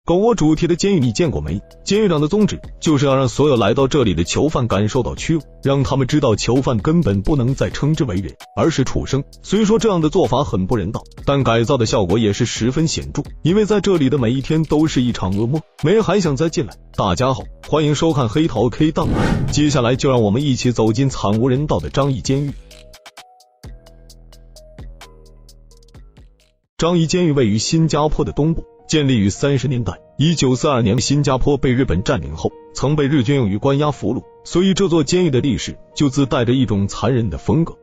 狗窝主题的监狱你见过没？监狱长的宗旨就是要让所有来到这里的囚犯感受到屈辱，让他们知道囚犯根本不能再称之为人，而是畜生。虽说这样的做法很不人道，但改造的效果也是十分显著，因为在这里的每一天都是一场噩梦，没人还想再进来。大家好，欢迎收看黑桃 K 档案，接下来就让我们一起走进惨无人道的张掖监狱。张掖监狱位于新加坡的东部，建立于30年代。1942年新加坡被日本占领后，曾被日军用于关押俘虏，所以这座监狱的历史就自带着一种残忍的风格。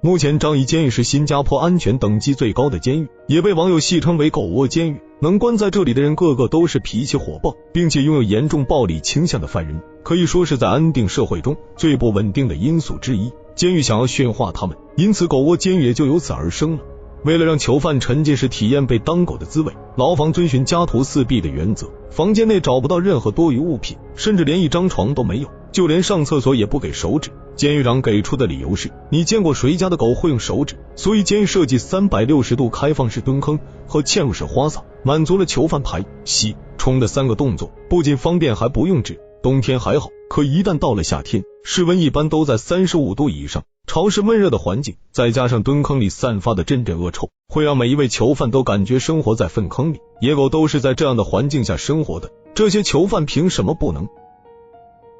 目前张掖监狱是新加坡安全等级最高的监狱，也被网友戏称为狗窝监狱。能关在这里的人个个都是脾气火爆，并且拥有严重暴力倾向的犯人，可以说是在安定社会中最不稳定的因素之一。监狱想要驯化他们，因此狗窝监狱也就由此而生了。为了让囚犯沉浸式体验被当狗的滋味，牢房遵循家徒四壁的原则，房间内找不到任何多余物品，甚至连一张床都没有，就连上厕所也不给手指。监狱长给出的理由是，你见过谁家的狗会用手指？所以监狱设计360度开放式蹲坑和嵌入式花洒，满足了囚犯排、洗、冲的3个动作，不仅方便还不用纸。冬天还好，可一旦到了夏天，室温一般都在35度以上，潮湿闷热的环境，再加上蹲坑里散发的阵阵恶臭，会让每一位囚犯都感觉生活在粪坑里。野狗都是在这样的环境下生活的，这些囚犯凭什么不能？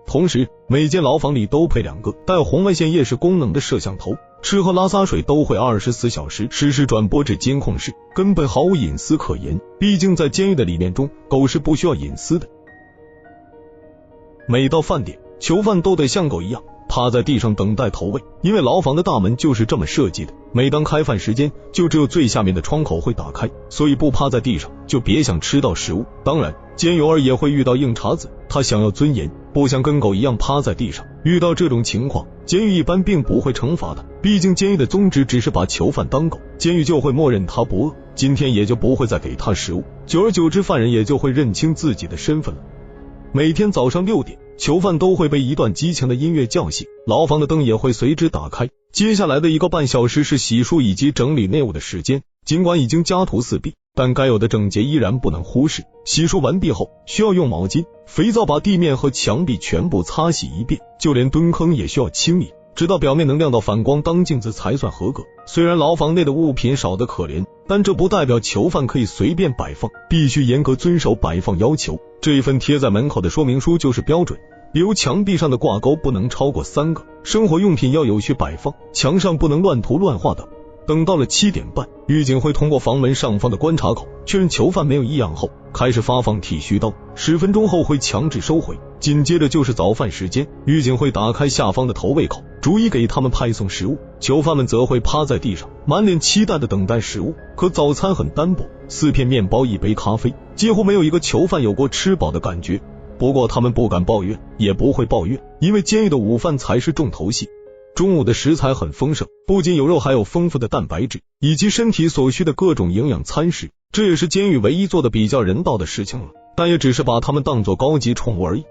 同时，每间牢房里都配2个带有红外线夜视功能的摄像头，吃喝拉撒水都会24小时实时转播至监控室，根本毫无隐私可言。毕竟在监狱的理念中，狗是不需要隐私的。每到饭点，囚犯都得像狗一样趴在地上等待投喂，因为牢房的大门就是这么设计的，每当开饭时间，就只有最下面的窗口会打开，所以不趴在地上就别想吃到食物。当然，监狱偶尔也会遇到硬茬子，他想要尊严，不想跟狗一样趴在地上。遇到这种情况，监狱一般并不会惩罚他，毕竟监狱的宗旨只是把囚犯当狗，监狱就会默认他不饿，今天也就不会再给他食物。久而久之，犯人也就会认清自己的身份了。每天早上6点，囚犯都会被一段激情的音乐叫醒，牢房的灯也会随之打开。接下来的1个半小时是洗漱以及整理内务的时间，尽管已经家徒四壁，但该有的整洁依然不能忽视。洗漱完毕后，需要用毛巾、肥皂把地面和墙壁全部擦洗一遍，就连蹲坑也需要清理，直到表面能亮到反光当镜子才算合格。虽然牢房内的物品少得可怜，但这不代表囚犯可以随便摆放，必须严格遵守摆放要求。这一份贴在门口的说明书就是标准，比如墙壁上的挂钩不能超过3个，生活用品要有序摆放，墙上不能乱涂乱画等。等到了7点半，狱警会通过房门上方的观察口确认囚犯没有异样后，开始发放剃须刀，10分钟后会强制收回。紧接着就是早饭时间，狱警会打开下方的投喂口，逐一给他们派送食物，囚犯们则会趴在地上满脸期待的等待食物。可早餐很单薄，4片面包1杯咖啡，几乎没有一个囚犯有过吃饱的感觉。不过他们不敢抱怨，也不会抱怨，因为监狱的午饭才是重头戏。中午的食材很丰盛，不仅有肉，还有丰富的蛋白质以及身体所需的各种营养餐食，这也是监狱唯一做的比较人道的事情了，但也只是把他们当作高级宠物而已。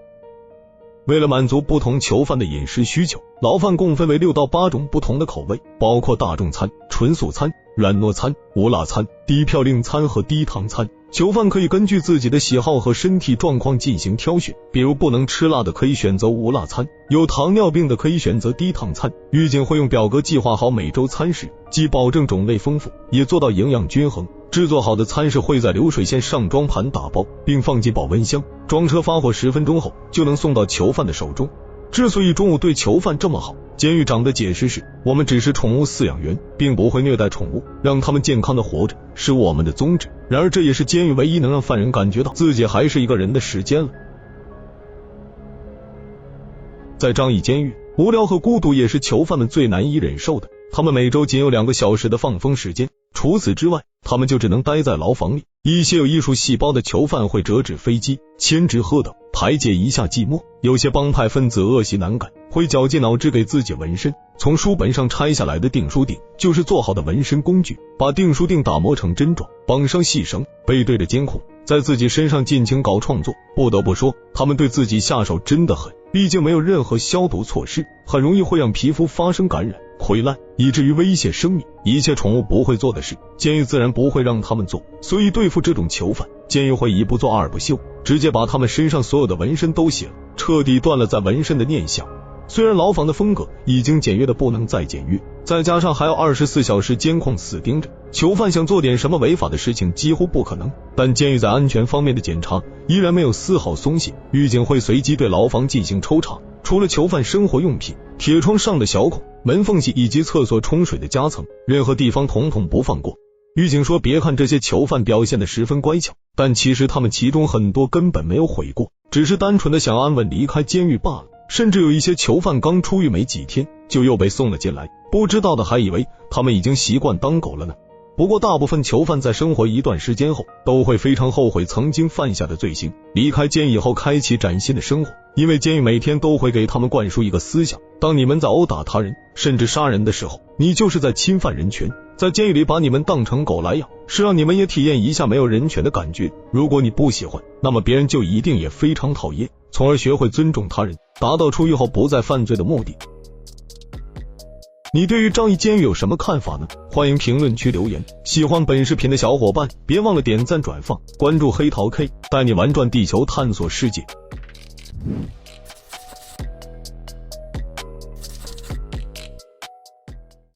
为了满足不同囚犯的饮食需求，牢饭共分为6到8种不同的口味，包括大众餐、纯素餐、软糯餐、无辣餐、低嘌呤餐和低糖餐。囚犯可以根据自己的喜好和身体状况进行挑选，比如不能吃辣的可以选择无辣餐，有糖尿病的可以选择低糖餐。狱警会用表格计划好每周餐食，既保证种类丰富，也做到营养均衡。制作好的餐食会在流水线上装盘打包，并放进保温箱，装车发货10分钟后就能送到囚犯的手中。之所以中午对囚犯这么好，监狱长的解释是，我们只是宠物饲养员，并不会虐待宠物，让他们健康的活着是我们的宗旨。然而这也是监狱唯一能让犯人感觉到自己还是一个人的时间了。在张掖监狱，无聊和孤独也是囚犯们最难以忍受的，他们每周仅有2个小时的放风时间，除此之外，他们就只能待在牢房里。一些有艺术细胞的囚犯会折纸飞机、铅纸鹤等，排解一下寂寞。有些帮派分子恶习难改，会绞尽脑汁给自己纹身。从书本上拆下来的订书锭就是做好的纹身工具，把订书锭打磨成针状，绑上细绳，背对着监控，在自己身上尽情搞创作。不得不说，他们对自己下手真的狠，毕竟没有任何消毒措施，很容易会让皮肤发生感染。溃烂，以至于威胁生命。一切宠物不会做的事，监狱自然不会让他们做。所以对付这种囚犯，监狱会一不做二不休，直接把他们身上所有的纹身都写了，彻底断了在纹身的念想。虽然牢房的风格已经简约的不能再简约，再加上还要24小时监控死盯着，囚犯想做点什么违法的事情几乎不可能。但监狱在安全方面的检查依然没有丝毫松懈，狱警会随机对牢房进行抽查，除了囚犯生活用品、铁窗上的小孔、门缝隙以及厕所冲水的夹层，任何地方统统不放过。狱警说，别看这些囚犯表现得十分乖巧，但其实他们其中很多根本没有悔过，只是单纯的想安稳离开监狱罢了。甚至有一些囚犯刚出狱没几天就又被送了进来，不知道的还以为他们已经习惯当狗了呢。不过大部分囚犯在生活一段时间后都会非常后悔曾经犯下的罪行，离开监狱以后开启崭新的生活。因为监狱每天都会给他们灌输一个思想，当你们在殴打他人甚至杀人的时候，你就是在侵犯人权。在监狱里把你们当成狗来养，是让你们也体验一下没有人权的感觉。如果你不喜欢，那么别人就一定也非常讨厌，从而学会尊重他人，达到出狱后不再犯罪的目的。你对于张掖监狱有什么看法呢？欢迎评论区留言。喜欢本视频的小伙伴别忘了点赞转发，关注黑桃 K， 带你玩转地球探索世界。